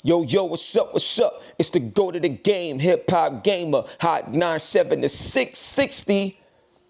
Yo, what's up, what's up? It's the go to the game, HipHopGamer, hot 97 to 660.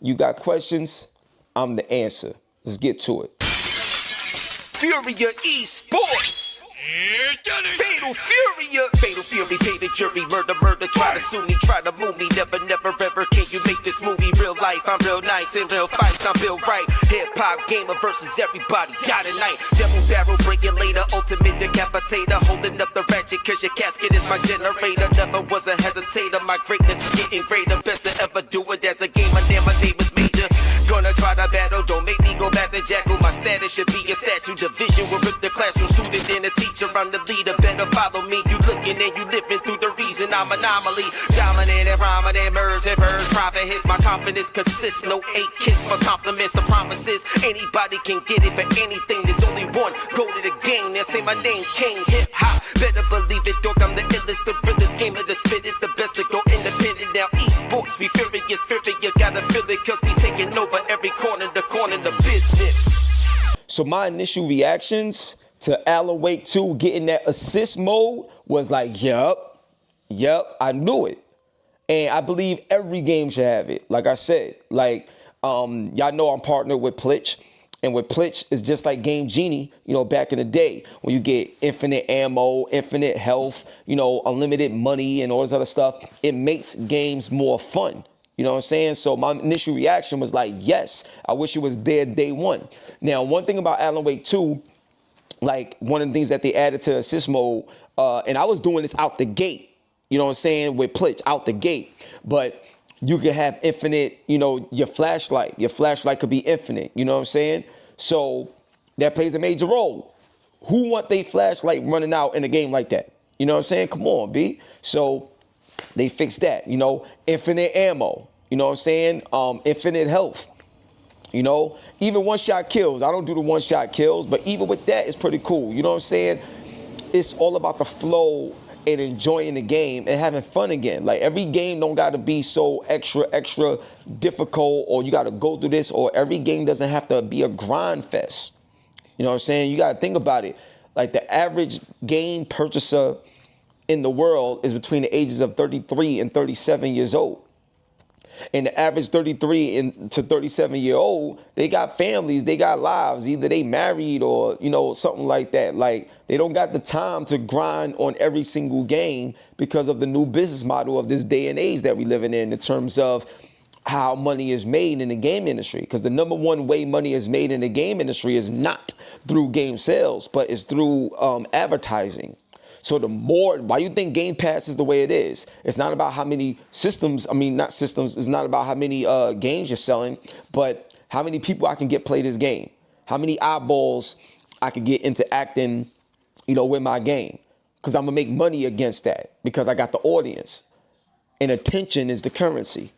You got questions? I'm the answer. Let's get to it. Furia Esports. Fatal Furia. Fatal Fury, pay the jury, murder, try to sue me, try to move me, never, ever can you make this movie real life. I'm real nice, in real fights, I'm built right. HipHopGamer versus everybody, got a night. Devil barrel, break it later, ultimate decapitator, holding up the ratchet cause your casket is my generator. Never was a hesitator, my greatness is getting greater. Best to ever do it as a gamer, damn my name is major. Gonna try to battle, don't make me go back to jackal. My status should be a statue. Division will rip the classroom student and a teacher. I'm the leader, better follow me. You looking and you living through the reason I'm anomaly. Dominated, rhyming and merge and purge. Profit hits, my confidence consists. No 8 kiss for compliments or promises. Anybody can get it for anything. There's only one. Go to the game. They say my name, King Hip Hop. Better believe it, dog. I'm the illest, the realest gamer, the spit it, the best to go independent. Now esports, we furious. You gotta feel it, cause we taking over every corner, the business. So my initial reactions to Alan Wake 2 getting that assist mode was like, yup, I knew it. And I believe every game should have it. Like I said, y'all know I'm partnered with PLITCH. And with PLITCH, it's just like Game Genie, back in the day when you get infinite ammo, infinite health, unlimited money and all this other stuff. It makes games more fun. You know what I'm saying? So my initial reaction was like, yes, I wish it was there day one. Now, one thing about Alan Wake 2, one of the things that they added to assist mode, and I was doing this out the gate, you know what I'm saying, with PLITCH out the gate, but you could have infinite, your flashlight. Your flashlight could be infinite, you know what I'm saying? So that plays a major role. Who want their flashlight running out in a game like that? You know what I'm saying? Come on, B. So they fixed that, infinite ammo, you know what I'm saying? Infinite health, even one-shot kills. I don't do the one-shot kills, but even with that, it's pretty cool. You know what I'm saying? It's all about the flow and enjoying the game and having fun again. Like every game don't got to be so extra difficult or you got to go through this, or every game doesn't have to be a grind fest. You know what I'm saying? You got to think about it. Like the average game purchaser in the world is between the ages of 33 and 37 years old. And the average 33 to 37-year-old, they got families, they got lives. Either they married or, something like that. Like they don't got the time to grind on every single game because of the new business model of this day and age that we living in terms of how money is made in the game industry. Because the number one way money is made in the game industry is not through game sales, but it's through advertising. So why you think Game Pass is the way it is? It's not about how many systems, it's not about how many games you're selling, but how many people I can get play this game. How many eyeballs I can get into acting, with my game. Because I'm going to make money against that because I got the audience. And attention is the currency.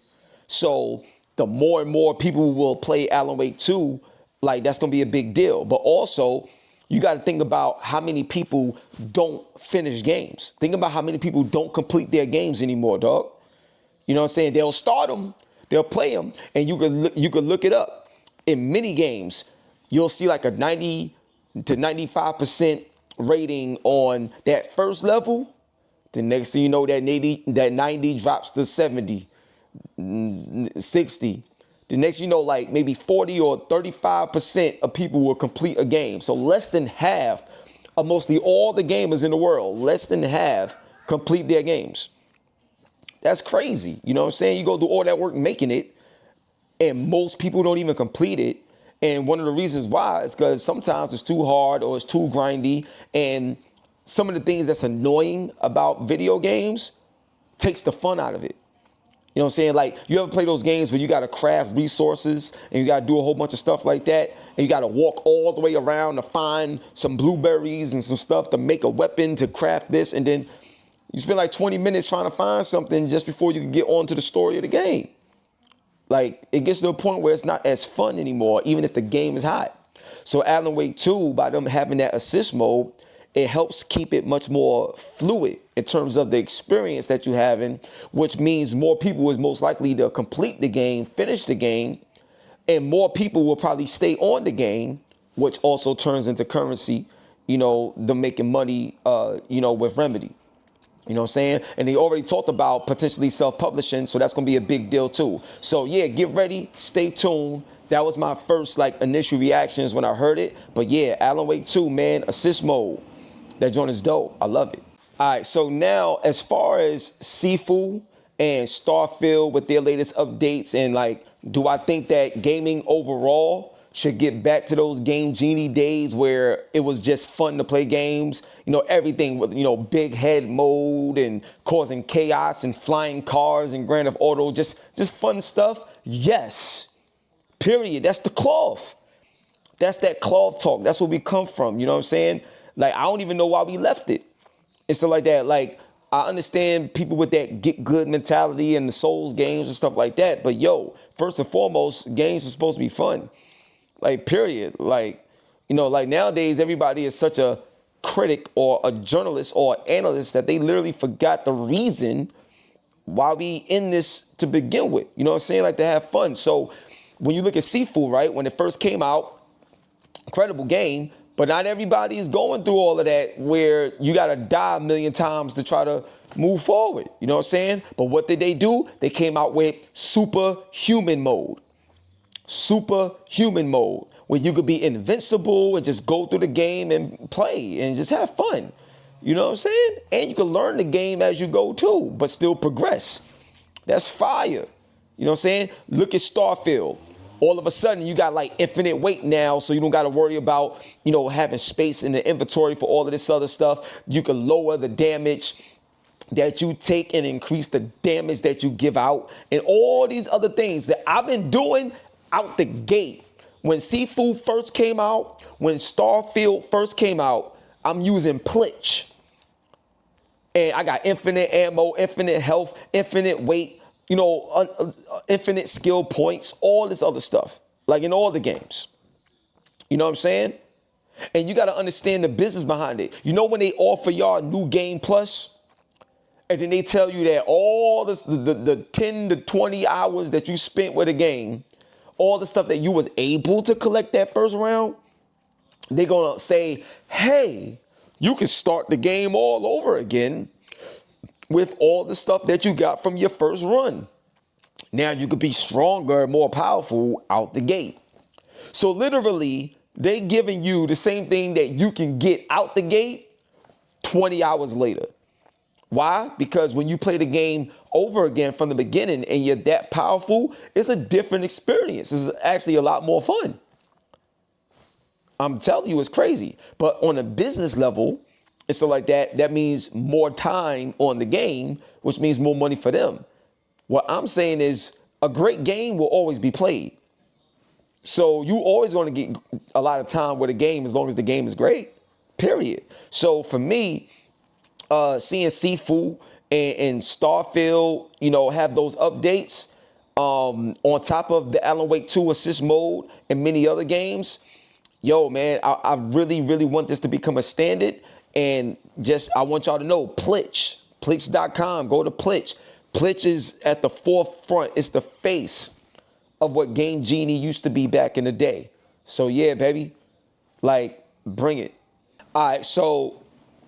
So the more and more people will play Alan Wake 2, that's going to be a big deal. But also, you got to think about how many people don't finish games. Think about how many people don't complete their games anymore, dog. You know what I'm saying? They'll start them, they'll play them, and you can look it up. In many games, you'll see like a 90 to 95% rating on that first level. The next thing you know, that 90 drops to 70, 60. The next, maybe 40 or 35% of people will complete a game. So less than half of mostly all the gamers in the world, less than half complete their games. That's crazy. You know what I'm saying? You go do all that work making it, and most people don't even complete it. And one of the reasons why is because sometimes it's too hard or it's too grindy. And some of the things that's annoying about video games takes the fun out of it. You know what I'm saying? Like, you ever play those games where you got to craft resources and you got to do a whole bunch of stuff like that, and you got to walk all the way around to find some blueberries and some stuff to make a weapon to craft this, and then you spend like 20 minutes trying to find something just before you can get on to the story of the game. Like, it gets to a point where it's not as fun anymore, even if the game is hot. So Alan Wake 2, by them having that assist mode, it helps keep it much more fluid in terms of the experience that you're having, which means more people is most likely to complete the game, finish the game, and more people will probably stay on the game, which also turns into currency them making money, with Remedy. You know what I'm saying? And they already talked about potentially self-publishing, so that's going to be a big deal too. So yeah, get ready, stay tuned. That was my first initial reactions when I heard it. But yeah, Alan Wake 2, man, assist mode. That joint is dope. I love it. All right, so now as far as Sifu and Starfield with their latest updates, and do I think that gaming overall should get back to those Game Genie days where it was just fun to play games? Everything with, big head mode and causing chaos and flying cars and Grand Theft Auto, just fun stuff. Yes. Period. That's the cloth. That's that cloth talk. That's where we come from. You know what I'm saying? I don't even know why we left it. And stuff like that. I understand people with that get good mentality and the Souls games and stuff like that. But first and foremost, games are supposed to be fun. Period. Nowadays, everybody is such a critic or a journalist or analyst that they literally forgot the reason why we in this to begin with. You know what I'm saying? To have fun. So when you look at Sifu, right, when it first came out, incredible game, but not everybody is going through all of that where you got to die a million times to try to move forward. You know what I'm saying? But what did they do? They came out with Superhuman mode. Superhuman mode, where you could be invincible and just go through the game and play and just have fun. You know what I'm saying? And you can learn the game as you go too, but still progress. That's fire. You know what I'm saying? Look at Starfield. All of a sudden, you got infinite weight now, so you don't got to worry about, having space in the inventory for all of this other stuff. You can lower the damage that you take and increase the damage that you give out, and all these other things that I've been doing out the gate. When Sifu first came out, when Starfield first came out, I'm using PLITCH. And I got infinite ammo, infinite health, infinite weight, infinite skill points, all this other stuff, in all the games. You know what I'm saying? And you got to understand the business behind it. When they offer y'all new game plus, and then they tell you that all this, the 10 to 20 hours that you spent with a game, all the stuff that you was able to collect that first round, they're going to say, hey, you can start the game all over again with all the stuff that you got from your first run. Now you could be stronger, more powerful out the gate. So literally, they giving you the same thing that you can get out the gate 20 hours later. Why? Because when you play the game over again from the beginning and you're that powerful, it's a different experience. It's actually a lot more fun. I'm telling you, it's crazy. But on a business level, it's that means more time on the game, which means more money for them. What I'm saying is a great game will always be played. So you always going to get a lot of time with a game as long as the game is great, period. So for me, seeing Sifu and Starfield, have those updates on top of the Alan Wake 2 assist mode and many other games, man, I really, really want this to become a standard. And I want y'all to know, PLITCH, PLITCH.com, go to PLITCH. PLITCH is at the forefront. It's the face of what Game Genie used to be back in the day. So yeah, baby, bring it. All right, so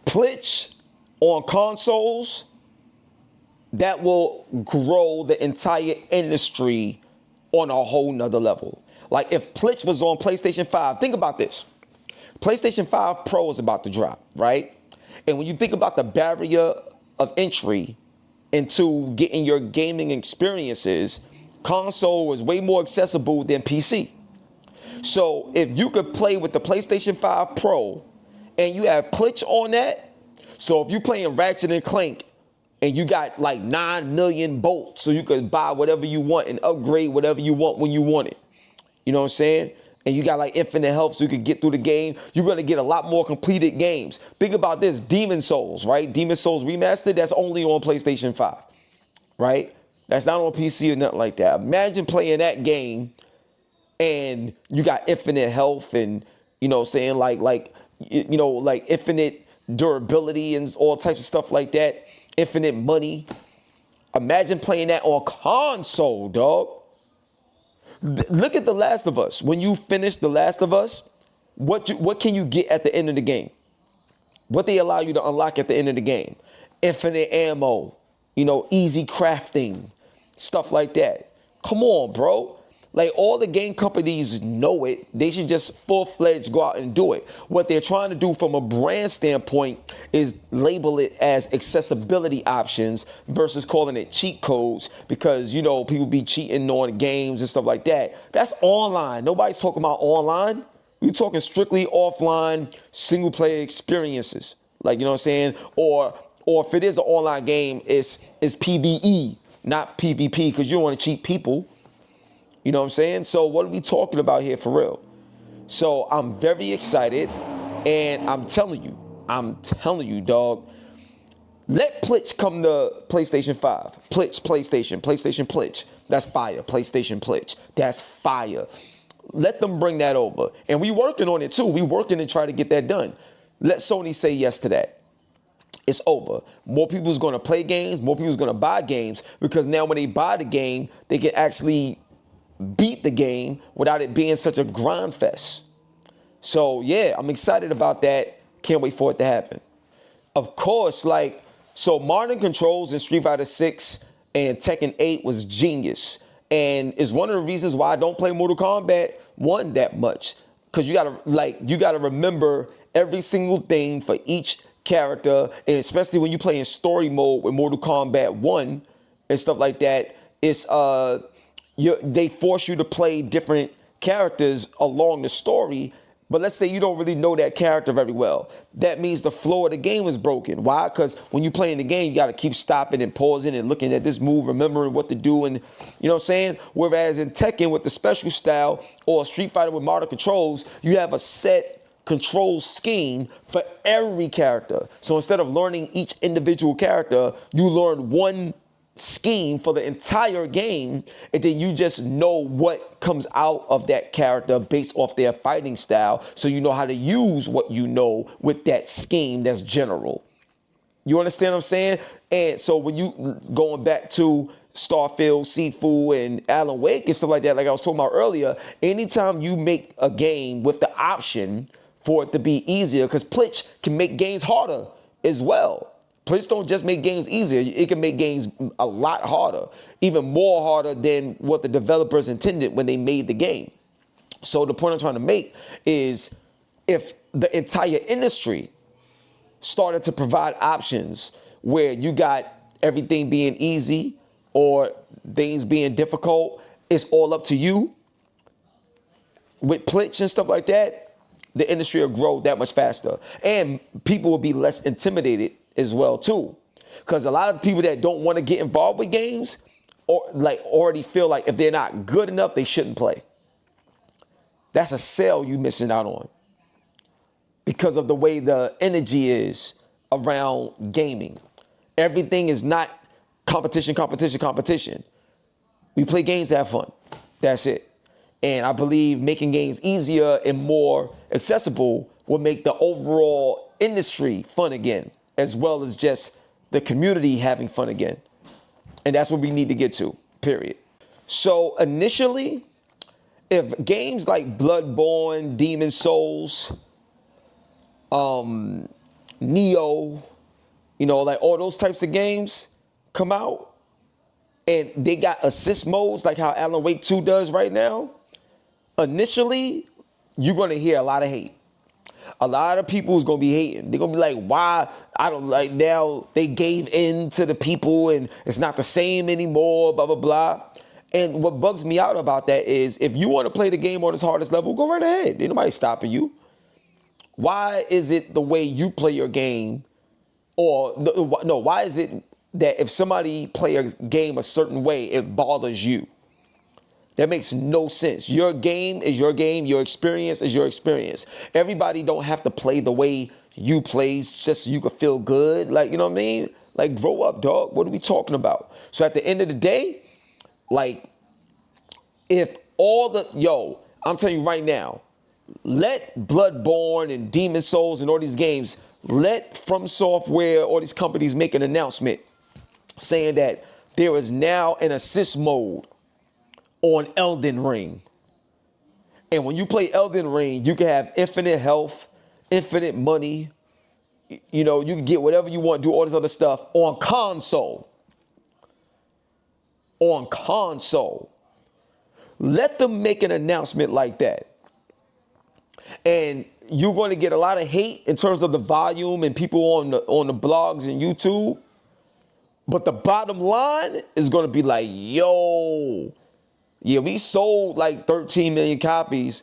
PLITCH on consoles, that will grow the entire industry on a whole nother level. If PLITCH was on PlayStation 5, think about this. PlayStation 5 Pro is about to drop, right? And when you think about the barrier of entry into getting your gaming experiences, console is way more accessible than PC. So if you could play with the PlayStation 5 Pro and you have PLITCH on that, so if you're playing Ratchet and Clank and you got 9 million bolts, so you could buy whatever you want and upgrade whatever you want when you want it. You know what I'm saying? And you got infinite health so you can get through the game. You're going to get a lot more completed games. Think about this, Demon Souls, right? Demon Souls Remastered, that's only on PlayStation 5, right? That's not on PC or nothing like that. Imagine playing that game and you got infinite health and, saying infinite durability and all types of stuff like that. Infinite money. Imagine playing that on console, dog. Look at The Last of Us. When you finish The Last of Us, what can you get at the end of the game? What they allow you to unlock at the end of the game. Infinite ammo, easy crafting, stuff like that. Come on, bro. Like, all the game companies know it. They should just full-fledged go out and do it. What they're trying to do from a brand standpoint is label it as accessibility options versus calling it cheat codes, because, people be cheating on games and stuff like that. That's online. Nobody's talking about online. We're talking strictly offline, single-player experiences. Like, you know what I'm saying? Or if it is an online game, it's PvE, not PvP, because you don't want to cheat people. You know what I'm saying? So what are we talking about here for real? So I'm very excited, and I'm telling you, dog, let PLITCH come to PlayStation 5. PLITCH, PlayStation PLITCH. That's fire. PlayStation PLITCH. That's fire. Let them bring that over. And we working on it too. We working to try to get that done. Let Sony say yes to that. It's over. More people's going to play games. More people's going to buy games, because now when they buy the game, they can actually beat the game without it being such a grind fest. So yeah, I'm excited about that. Can't wait for it to happen. Of course, so modern controls in Street Fighter 6 and Tekken 8 was genius. And it's one of the reasons why I don't play Mortal Kombat 1 that much. Because you gotta remember every single thing for each character, and especially when you play in story mode with Mortal Kombat 1 and stuff like that, it's they force you to play different characters along the story. But let's say you don't really know that character very well. That means the flow of the game is broken. Why? Because when you play in the game, you got to keep stopping and pausing and looking at this move, remembering what to do, and you know what I'm saying? Whereas in Tekken with the special style, or Street Fighter with modern controls, you have a set control scheme for every character. So instead of learning each individual character, you learn one scheme for the entire game, and then you just know what comes out of that character based off their fighting style, so you know how to use what you know with that scheme that's general. You understand what I'm saying? And so when you going back to Starfield, Sifu, and Alan Wake and stuff like that, like I was talking about earlier, anytime you make a game with the option for it to be easier, because PLITCH can make games harder as well. PLITCH don't just make games easier, it can make games a lot harder, even more harder than what the developers intended when they made the game. So the point I'm trying to make is, if the entire industry started to provide options where you got everything being easy or things being difficult, it's all up to you. With PLITCH and stuff like that, the industry will grow that much faster. And people will be less intimidated as well too. Because a lot of people that don't want to get involved with games already feel like if they're not good enough, they shouldn't play. That's a sale you're missing out on, because of the way the energy is around gaming. Everything is not competition. We play games to have fun. That's it. And I believe making games easier and more accessible will make the overall industry fun again, as well as just the community having fun again. And that's what we need to get to, period. So initially, if games like Bloodborne, Demon Souls, Neo, all those types of games come out, and they got assist modes like how Alan Wake 2 does right now, initially, you're going to hear a lot of hate. A lot of people is going to be hating. They're going to be like, why? I don't like, now they gave in to the people and it's not the same anymore, blah, blah, blah. And what bugs me out about that is, if you want to play the game on its hardest level, go right ahead. Ain't nobody stopping you. Why is it the way you play your game, why is it that if somebody play a game a certain way, it bothers you? That makes no sense. Your game is your game. Your experience is your experience. Everybody don't have to play the way you play just so you can feel good. Like, you know what I mean? Like, grow up, dog. What are we talking about? So at the end of the day, if I'm telling you right now, let Bloodborne and Demon Souls and all these games, let From Software, all these companies make an announcement saying that there is now an assist mode on Elden Ring. And when you play Elden Ring, you can have infinite health, infinite money, you know, you can get whatever you want, do all this other stuff on console. On console. Let them make an announcement like that. And you're going to get a lot of hate in terms of the volume and people on the blogs and YouTube. But the bottom line is going to be like, yo, yeah, we sold like 13 million copies.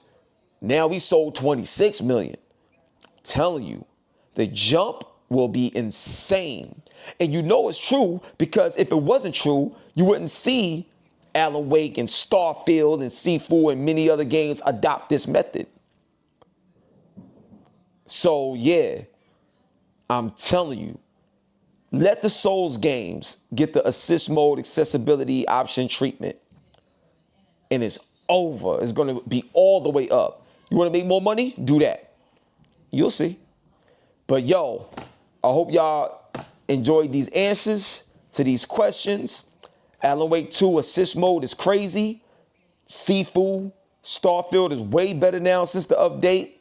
Now we sold 26 million. I'm telling you, the jump will be insane. And you know it's true because if it wasn't true, you wouldn't see Alan Wake and Starfield and Sifu and many other games adopt this method. So yeah, I'm telling you, let the Souls games get the assist mode accessibility option treatment. And it's over. It's going to be all the way up. You want to make more money? Do that. You'll see. But yo, I hope y'all enjoyed these answers to these questions. Alan Wake 2 assist mode is crazy. Sifu Starfield is way better now since the update.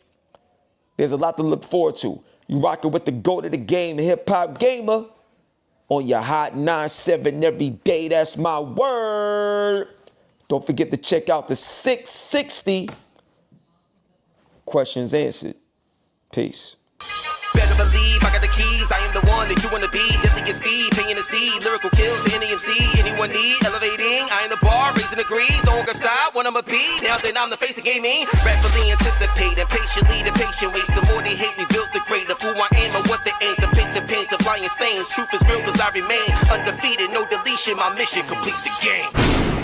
There's a lot to look forward to. You rocking with the GOAT of the game, HipHopGamer, on your Hot 97 every day. That's my word. Don't forget to check out the 660 questions answered. Peace. Better believe I got the keys. I am the one that you wanna be. Deadly at speed, paying the seed. Lyrical kills to any MC. Anyone need elevating? I am the bar, raising degrees. Don't gonna stop when I'ma be. Now that I'm the face of gaming, rapidly anticipating. Patiently, the patient waits. The more they hate reveals the greater who I am and what they ain't. The picture paints of flying stains. Truth is real cause I remain undefeated. No deletion. My mission completes the game.